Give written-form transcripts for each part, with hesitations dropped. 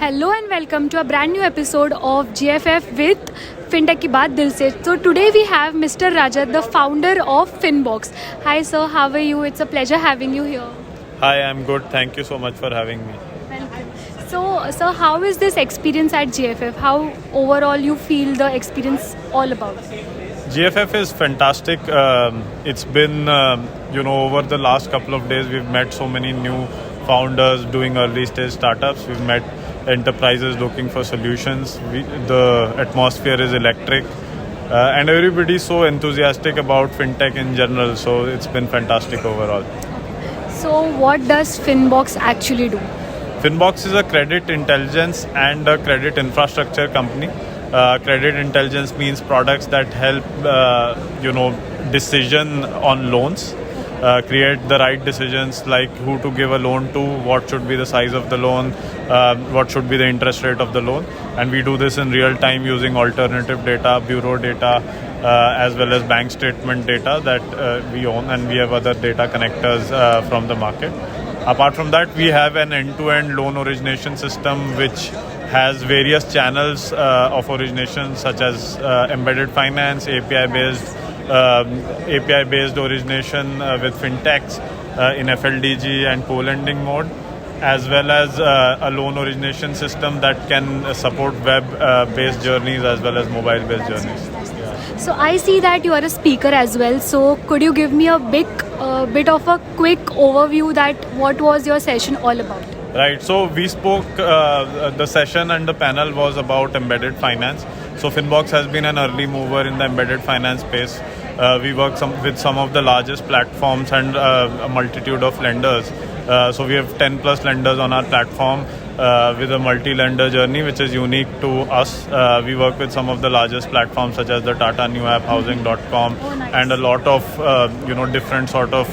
Hello and welcome to a brand new episode of GFF with Fintech की बात दिल से. So today we have Mr. Rajat, the founder of FinBox. Hi sir, how are you? It's a pleasure having you here. Hi, I'm good. Thank you so much for having me. Welcome. So sir, how is this experience at GFF? How overall you feel the experience all about? GFF is fantastic. It's been, over the last couple of days, we've met so many new founders doing early stage startups. We've met enterprises looking for solutions. The atmosphere is electric. And everybody's so enthusiastic about fintech in general. So it's been fantastic overall. So what does FinBox actually do? Finnbox is a credit intelligence and a credit infrastructure company. Credit intelligence means products that help, decision on loans, create the right decisions like who to give a loan to, what should be the size of the loan, what should be the interest rate of the loan. And we do this in real time using alternative data, bureau data, as well as bank statement data that we own, and we have other data connectors from the market. Apart from that, we have an end-to-end loan origination system which has various channels of origination such as embedded finance, API-based origination with fintechs in FLDG and co-lending mode, as well as a loan origination system that can support web-based journeys as well as mobile-based journeys. So I see that you are a speaker as well. So could you give me a bit of a quick overview that what was your session all about? Right. So we spoke, the session and the panel was about embedded finance. So Finnbox has been an early mover in the embedded finance space. We work with some of the largest platforms and a multitude of lenders. So we have 10 plus lenders on our platform with a multi-lender journey, which is unique to us. We work with some of the largest platforms such as the Tata New App, Housing.com, and a lot of different sort of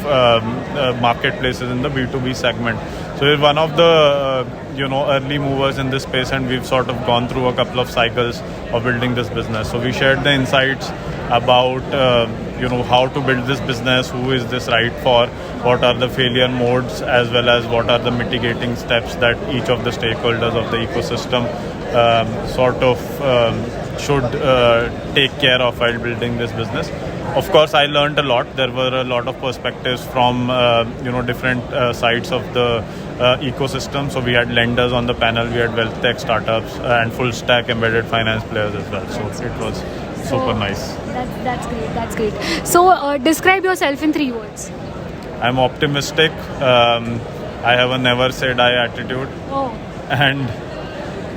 marketplaces in the B2B segment. So we're one of the early movers in this space, and we've sort of gone through a couple of cycles of building this business. So we shared the insights about how to build this business, who is this right for, what are the failure modes, as well as what are the mitigating steps that each of the stakeholders of the ecosystem should take care of while building this business. Of course, I learned a lot. There were a lot of perspectives from different sides of the ecosystem. So we had lenders on the panel, we had wealth tech startups, and full stack embedded finance players as well. So it was super nice. That's great. So describe yourself in 3 words. I'm optimistic. I have a never say die attitude. Oh. And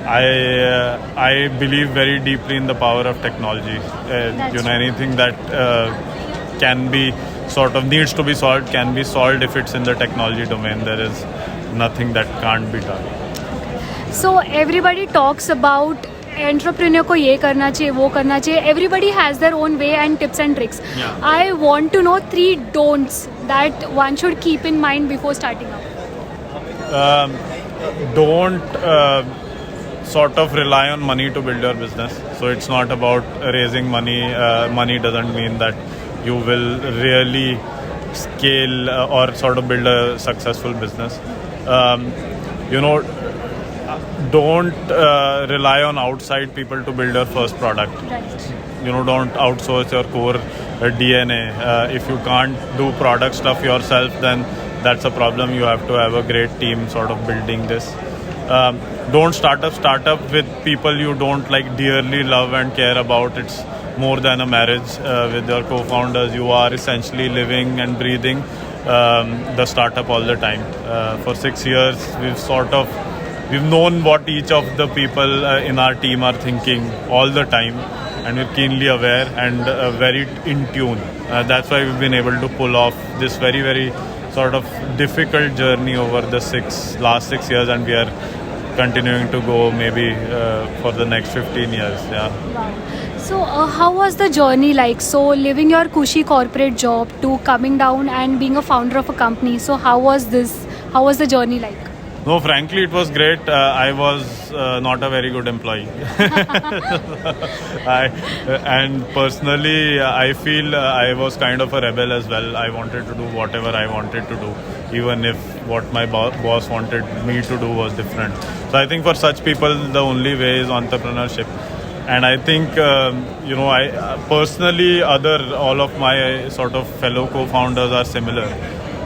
I believe very deeply in the power of technology. Anything that can be needs to be solved can be solved if it's in the technology domain. There is nothing that can't be done. So everybody talks about entrepreneur को ये करना चाहिए, वो करना चाहिए. Everybody has their own way and tips and tricks. Yeah. I want to know 3 don'ts that one should keep in mind before starting up. Don't sort of rely on money to build your business. So it's not about raising money. Money doesn't mean that you will really scale or sort of build a successful business. Don't rely on outside people to build your first product. Right. Don't outsource your core DNA. If you can't do product stuff yourself, then that's a problem. You have to have a great team sort of building this. Don't start a startup with people you don't dearly love and care about. It's more than a marriage with your co-founders. You are essentially living and breathing the startup all the time. For 6 years, we've known what each of the people in our team are thinking all the time, and we're keenly aware and very in tune. That's why we've been able to pull off this very, very sort of difficult journey over the last 6 years, and we are continuing to go maybe for the next 15 years. Yeah. Wow. So how was the journey like? So leaving your cushy corporate job to coming down and being a founder of a company. So how was the journey like? No, frankly, it was great. I was not a very good employee. And personally, I feel I was kind of a rebel as well. I wanted to do whatever I wanted to do, even if what my boss wanted me to do was different. So I think for such people, the only way is entrepreneurship. And I think, I personally, all of my sort of fellow co-founders are similar.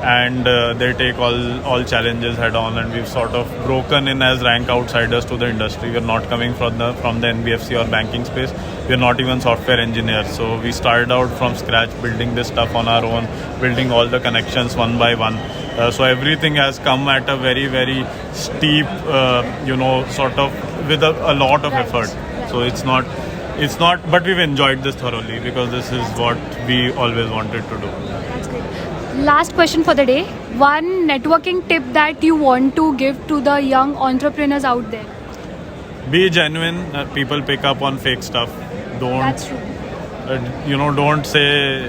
And they take all challenges head on, and we've sort of broken in as rank outsiders to the industry. We're not coming from the NBFC or banking space. We're not even software engineers. So we started out from scratch, building this stuff on our own, building all the connections one by one. So everything has come at a very, very steep, sort of with a lot of effort. So it's not, but we've enjoyed this thoroughly because this is what we always wanted to do. That's great. Last question for the day. One networking tip that you want to give to the young entrepreneurs out there? Be genuine. People pick up on fake stuff. That's true. Don't say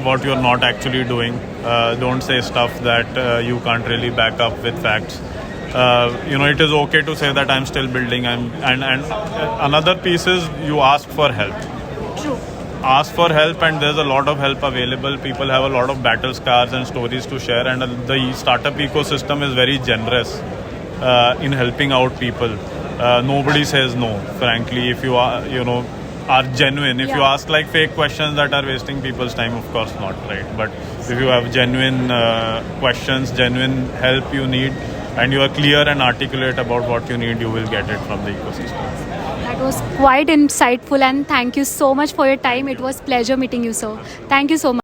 what you're not actually doing. Don't say stuff that you can't really back up with facts. It is okay to say that I'm still building. And another piece is you ask for help. True. Ask for help, and there's a lot of help available. People have a lot of battle scars and stories to share, and the startup ecosystem is very generous in helping out people. Nobody says no, frankly, if you are genuine. If you ask like fake questions that are wasting people's time, of course not, right? But if you have genuine questions, genuine help you need, and you are clear and articulate about what you need, you will get it from the ecosystem. That was quite insightful, and thank you so much for your time. It was pleasure meeting you, sir. Thank you so much.